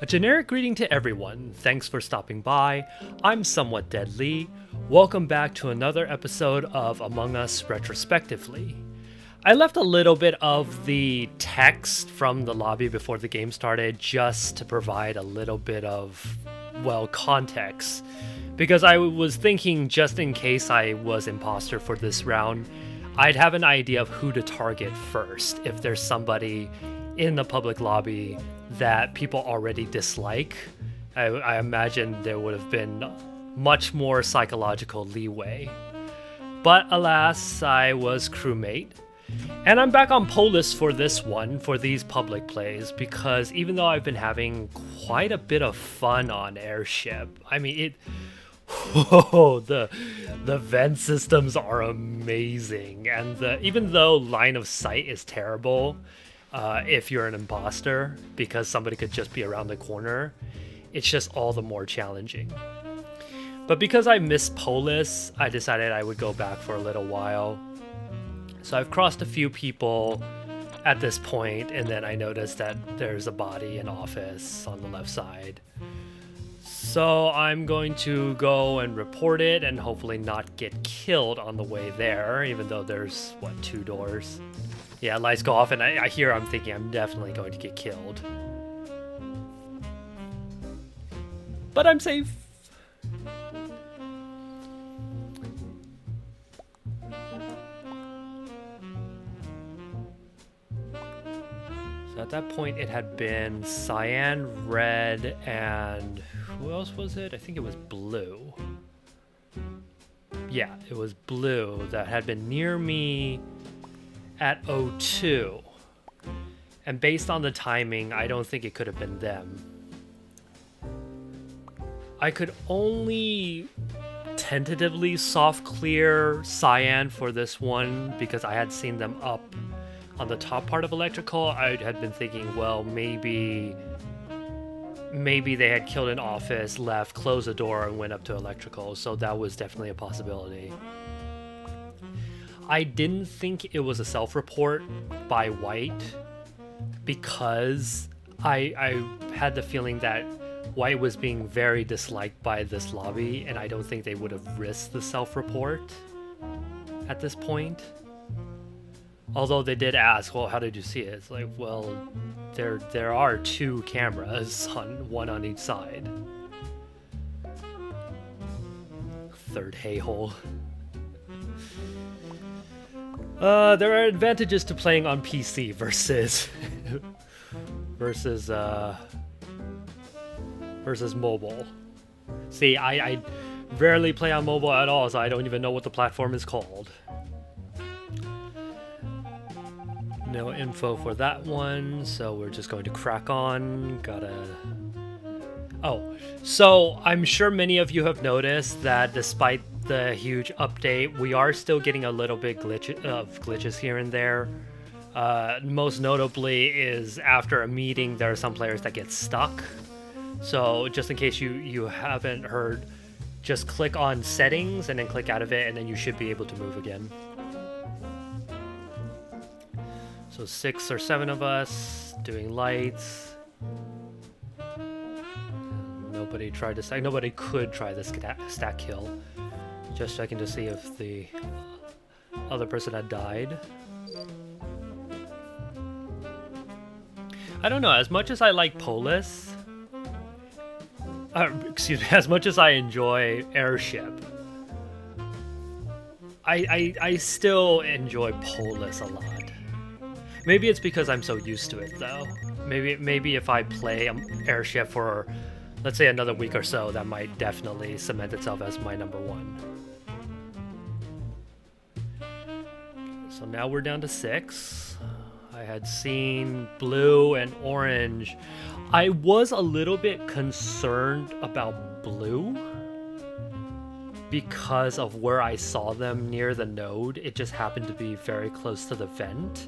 A generic greeting to everyone. Thanks for stopping by. I'm SomewhatDeadLee. Welcome back to another episode of Among Us RetrospectiveLee. I left a little bit of the text from the lobby before the game started just to provide a little bit of, well, context. Because I was thinking just in case I was imposter for this round, I'd have an idea of who to target first if there's somebody in the public lobby that people already dislike. I imagine there would have been much more psychological leeway. But alas, I was Crewmate. And I'm back on Polis for this one, for these public plays, because even though I've been having quite a bit of fun on Airship, I mean, the vent systems are amazing, and even though line of sight is terrible, if you're an imposter, because somebody could just be around the corner, it's just all the more challenging. But because I missed Polis, I decided I would go back for a little while. So I've crossed a few people at this point, and then I noticed that there's a body in office on the left side. So I'm going to go and report it and hopefully not get killed on the way there, even though there's, what, 2 doors? Yeah, lights go off and I'm thinking I'm definitely going to get killed. But I'm safe. So at that point it had been cyan, red, and who else was it? I think it was blue. Yeah, it was blue that had been near me at 02. And based on the timing, I don't think it could have been them. I could only tentatively soft clear cyan for this one because I had seen them up on the top part of electrical. I had been thinking, well, maybe they had killed an office, left, closed the door, and went up to electrical, so that was definitely a possibility. I didn't think it was a self-report by White because I had the feeling that White was being very disliked by this lobby, and I don't think they would have risked the self-report at this point. Although they did ask, well, how did you see it? It's like, well, there are 2 cameras, one on each side. Third hay-hole. There are advantages to playing on PC versus mobile. See, I rarely play on mobile at all, so I don't even know what the platform is called. No info for that one, so we're just going to crack on. Oh, so I'm sure many of you have noticed that despite the huge update, we are still getting a little bit glitches here and there. Most notably is after a meeting, there are some players that get stuck. So just in case you haven't heard, just click on settings and then click out of it, and then you should be able to move again. So 6 or 7 of us doing lights. Nobody could try the stack kill. Just checking to see if the other person had died. I don't know, as much as I like Polis, as much as I enjoy Airship, I still enjoy Polis a lot. Maybe it's because I'm so used to it, though. Maybe if I play Airship for, let's say, another week or so, that might definitely cement itself as my number 1. So now we're down to 6. I had seen blue and orange. I was a little bit concerned about blue because of where I saw them near the node. It just happened to be very close to the vent.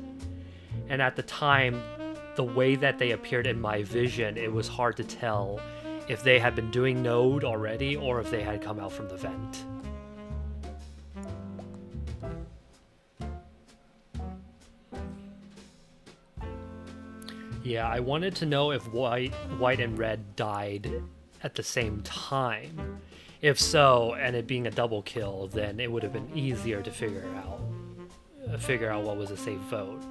And at the time, the way that they appeared in my vision, it was hard to tell if they had been doing node already or if they had come out from the vent. Yeah, I wanted to know if white and red died at the same time. If so, and it being a double kill, then it would have been easier to figure out what was a safe vote,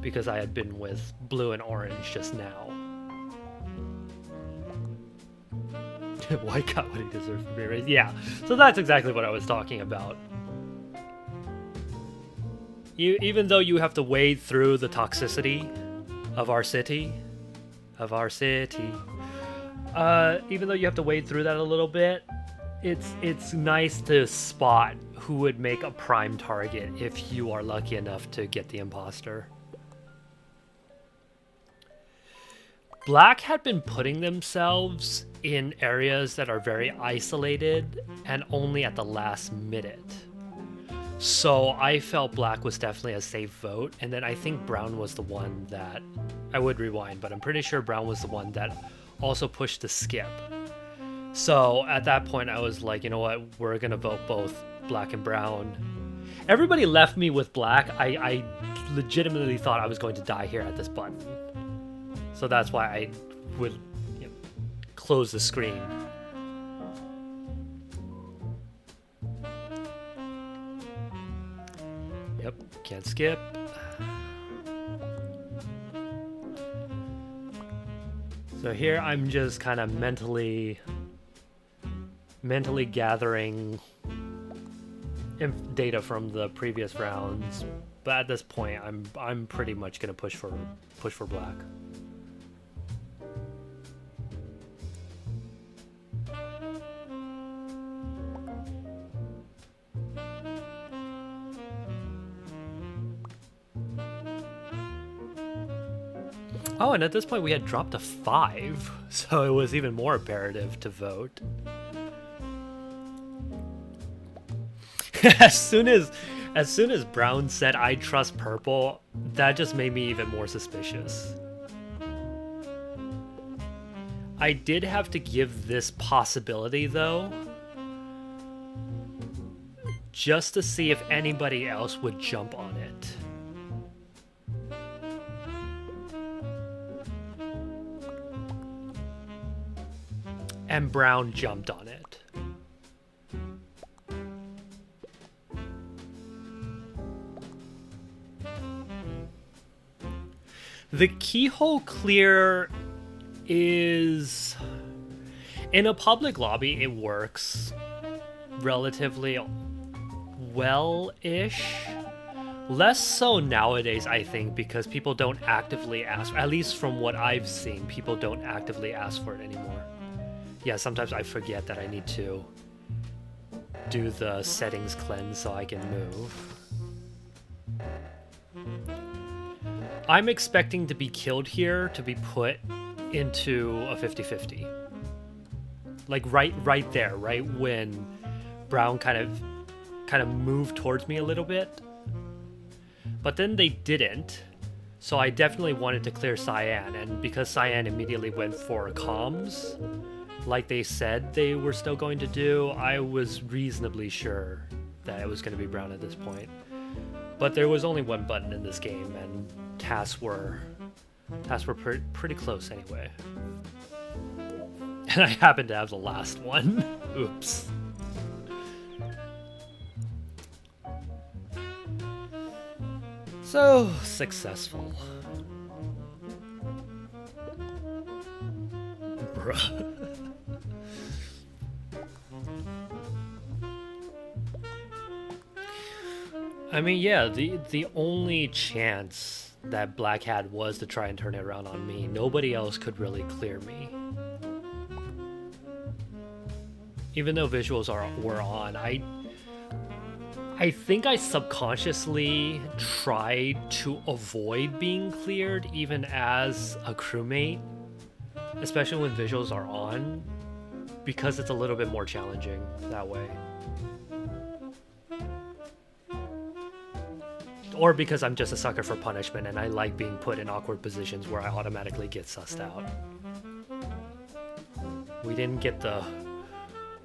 because I had been with blue and orange just now. White got what he deserved for being raised. Yeah, so that's exactly what I was talking about. Even though you have to wade through the toxicity of our city, even though you have to wade through that a little bit, it's nice to spot who would make a prime target if you are lucky enough to get the imposter. Black had been putting themselves in areas that are very isolated and only at the last minute. So I felt black was definitely a safe vote, and then I think brown was the one that... I would rewind, but I'm pretty sure brown was the one that also pushed the skip. So at that point I was like, you know what, we're gonna vote both black and brown. Everybody left me with black. I legitimately thought I was going to die here at this button. So that's why I would, you know, close the screen. Yep, can't skip. So here I'm just kind of mentally gathering data from the previous rounds, but at this point I'm pretty much gonna push for black. Oh, and at this point we had dropped to 5, so it was even more imperative to vote. As soon as brown said I trust purple, that just made me even more suspicious. I did have to give this possibility though, just to see if anybody else would jump on it. And brown jumped on it. The keyhole clear is... in a public lobby, it works relatively well-ish. Less so nowadays, I think, because people don't actively ask, at least from what I've seen, people don't actively ask for it anymore. Yeah, sometimes I forget that I need to do the settings cleanse so I can move. I'm expecting to be killed here to be put into a 50-50. Like right there, right when brown kind of moved towards me a little bit. But then they didn't. So I definitely wanted to clear cyan, and because cyan immediately went for comms, like they said they were still going to do, I was reasonably sure that it was going to be brown at this point. But there was only one button in this game, and tasks were pretty close anyway. And I happened to have the last one. Oops. So successful. Bruh. I mean, yeah, the only chance that black had was to try and turn it around on me. Nobody else could really clear me. Even though visuals were on, I think I subconsciously tried to avoid being cleared even as a crewmate, especially when visuals are on, because it's a little bit more challenging that way. Or because I'm just a sucker for punishment and I like being put in awkward positions where I automatically get sussed out. We didn't get the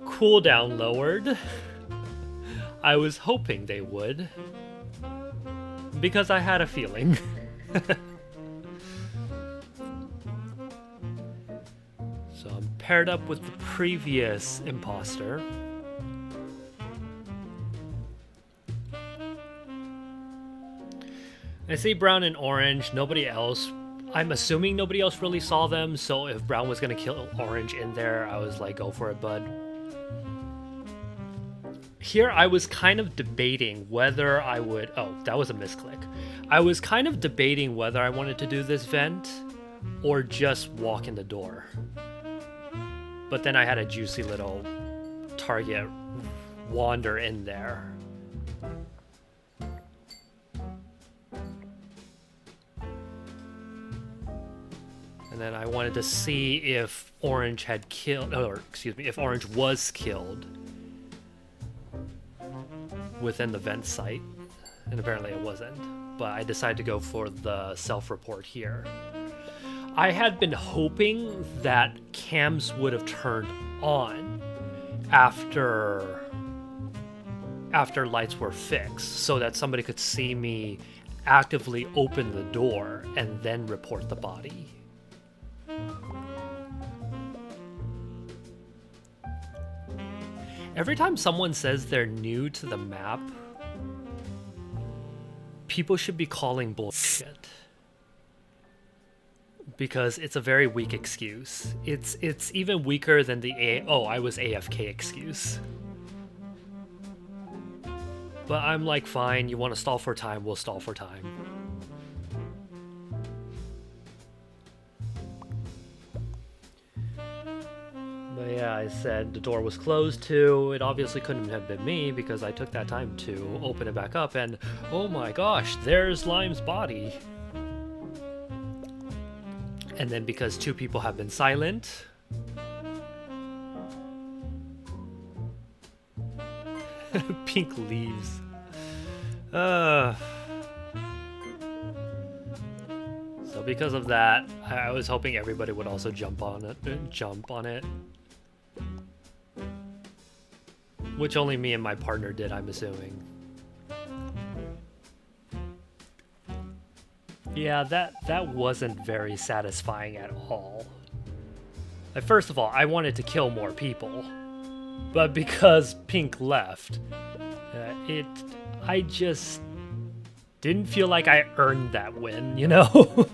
cooldown lowered. I was hoping they would, because I had a feeling. So I'm paired up with the previous imposter. I see brown and orange, nobody else. I'm assuming nobody else really saw them, so if brown was gonna kill orange in there, I was like, go for it, bud. Here I was kind of debating whether I would... Oh, that was a misclick. I was kind of debating whether I wanted to do this vent or just walk in the door. But then I had a juicy little target wander in there. And then I wanted to see if orange had killed, or excuse me, if orange was killed within the vent site. And apparently it wasn't. But I decided to go for the self-report here. I had been hoping that cams would have turned on after lights were fixed, so that somebody could see me actively open the door and then report the body. Every time someone says they're new to the map, people should be calling bullshit. Because it's a very weak excuse. It's even weaker than the "oh, I was AFK" excuse. But I'm like, fine, you want to stall for time, we'll stall for time. But yeah, I said the door was closed too. It obviously couldn't have been me because I took that time to open it back up and oh my gosh, there's Lime's body. And then because two people have been silent, Pink leaves. So because of that, I was hoping everybody would also jump on it. Which only me and my partner did, I'm assuming. Yeah, that wasn't very satisfying at all. Like, first of all, I wanted to kill more people, but because Pink left, I just didn't feel like I earned that win, you know?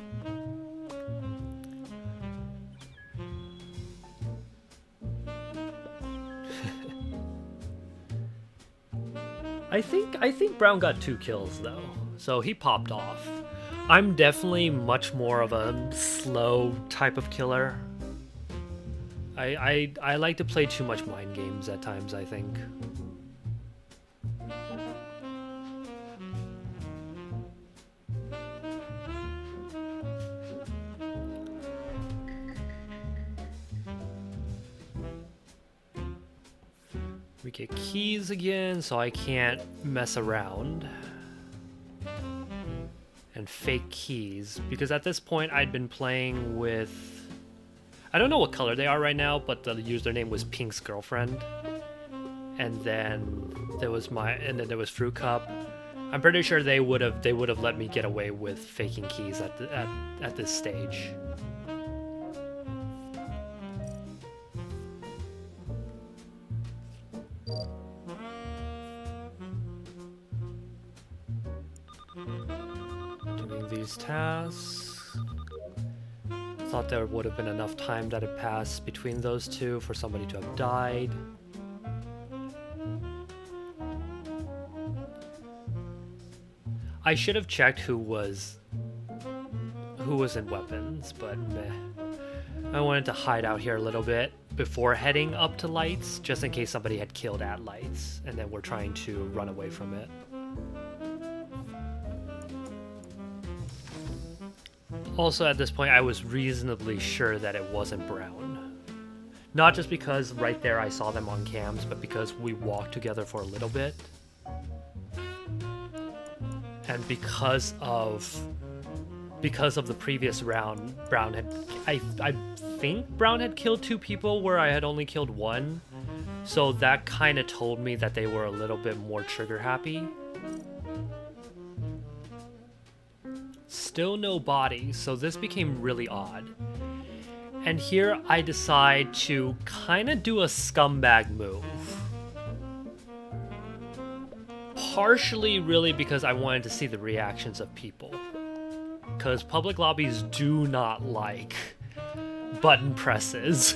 I think Brown got 2 kills though, so he popped off. I'm definitely much more of a slow type of killer. I like to play too much mind games at times, I think. We get keys again, so I can't mess around. And fake keys, because at this point I'd been playing with... I don't know what color they are right now, but the username was Pink's girlfriend. And then there was there was Fruit Cup. I'm pretty sure they would have let me get away with faking keys at this stage. Doing these tasks. Thought there would have been enough time that had passed between those two for somebody to have died. I should have checked who was in weapons, but meh. I wanted to hide out here a little bit before heading up to lights, just in case somebody had killed at lights, and then we're trying to run away from it. Also, at this point, I was reasonably sure that it wasn't Brown. Not just because right there I saw them on cams, but because we walked together for a little bit. And because of the previous round, Brown had... I think Brown had killed 2 people where I had only killed 1. So that kind of told me that they were a little bit more trigger happy. Still no body, so this became really odd. And here I decide to kind of do a scumbag move. Partially really because I wanted to see the reactions of people. Because public lobbies do not like button presses.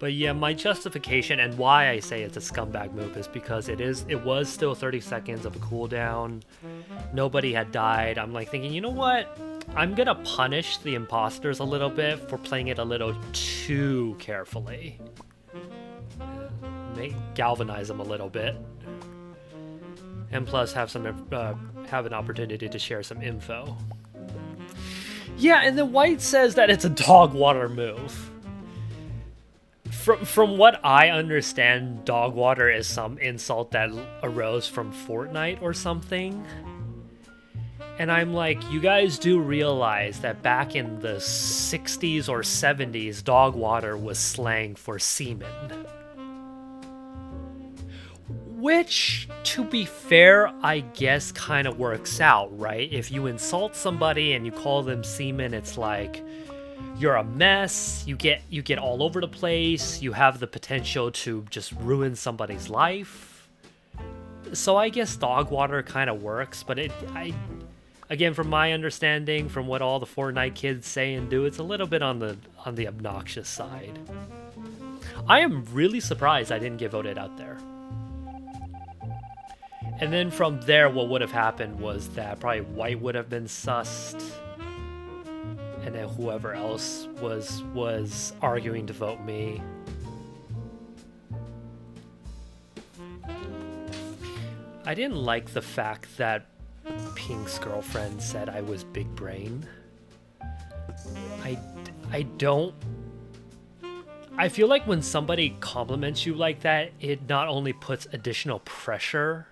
But yeah, my justification and why I say it's a scumbag move is because it was still 30 seconds of a cooldown. Nobody had died. I'm like thinking, you know what? I'm gonna punish the imposters a little bit for playing it a little too carefully. Galvanize them a little bit. And plus have an opportunity to share some info. Yeah, and then White says that it's a dog water move. From what I understand, dog water is some insult that arose from Fortnite or something. And I'm like, you guys do realize that back in the 60s or 70s, dog water was slang for semen. Which, to be fair, I guess kind of works out, right? If you insult somebody and you call them semen, it's like you're a mess, you get all over the place, you have the potential to just ruin somebody's life. So I guess dog water kind of works, but again, from my understanding, from what all the Fortnite kids say and do, it's a little bit on the obnoxious side. I am really surprised I didn't get voted out there. And then from there, what would have happened was that probably White would have been sussed. And then whoever else was arguing to vote me. I didn't like the fact that Pink's girlfriend said I was big brain. I feel like when somebody compliments you like that, it not only puts additional pressure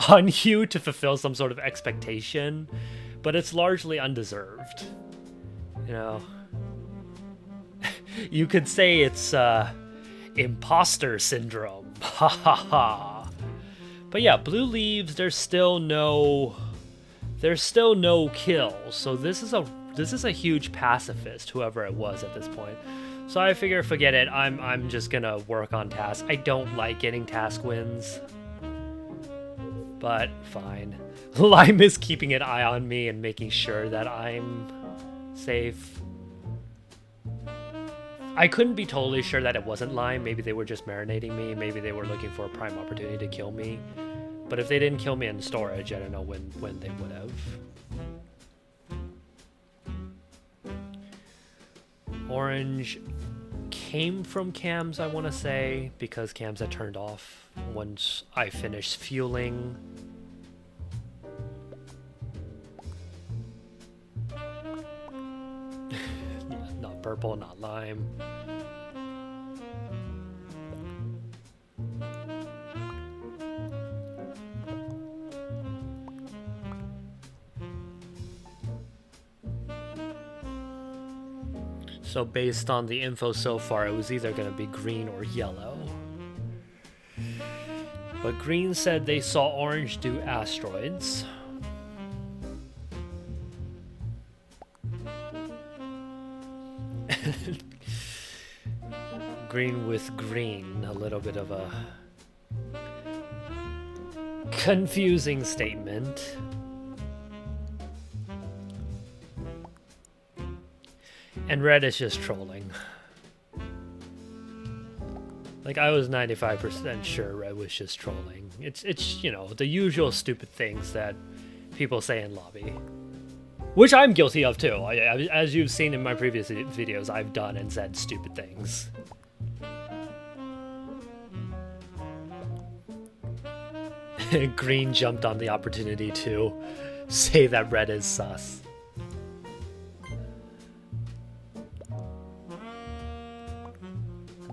on you to fulfill some sort of expectation, but it's largely undeserved. You know, you could say it's imposter syndrome. Ha ha ha. But yeah, blue leaves. There's still no kill. So this is a huge pacifist, whoever it was at this point. So I figure, forget it. I'm just gonna work on tasks. I don't like getting task wins, but fine. Lime is keeping an eye on me and making sure that I'm safe. I couldn't be totally sure that it wasn't Lime. Maybe they were just marinating me. Maybe they were looking for a prime opportunity to kill me. But if they didn't kill me in storage, I don't know when they would have. Orange came from cams, I want to say, because cams had turned off once I finished fueling. Not purple, not lime. So based on the info so far, it was either going to be green or yellow. But green said they saw orange do asteroids. Green with green, a little bit of a confusing statement. And red is just trolling. Like, I was 95% sure red was just trolling. It's you know, the usual stupid things that people say in lobby. Which I'm guilty of too. As you've seen in my previous videos, I've done and said stupid things. Green jumped on the opportunity to say that red is sus.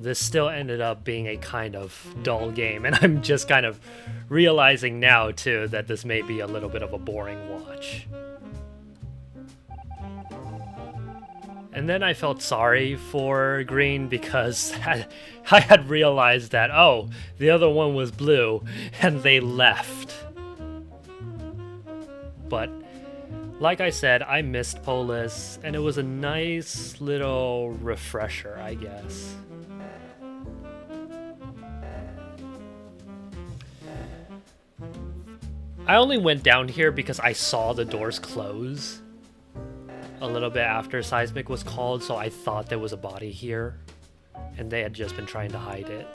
This still ended up being a kind of dull game, and I'm just kind of realizing now too that this may be a little bit of a boring watch. And then I felt sorry for green because I had realized that, oh, the other one was blue, and they left. But Like I said, I missed Polis, and it was a nice little refresher, I guess. I only went down here because I saw the doors close a little bit after Seismic was called, so I thought there was a body here, and they had just been trying to hide it.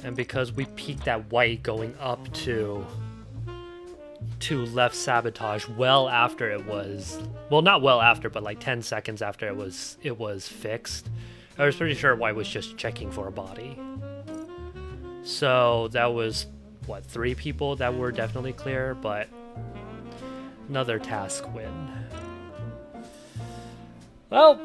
And because we peeked at white going up to left sabotage well after it was, well, not well after, but like 10 seconds after it was fixed, I was pretty sure white was just checking for a body. So that was, what, 3 people that were definitely clear, but another task win. Well,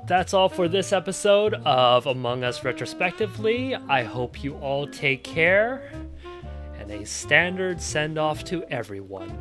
that's all for this episode of Among Us Retrospectively. I hope you all take care, and a standard send-off to everyone.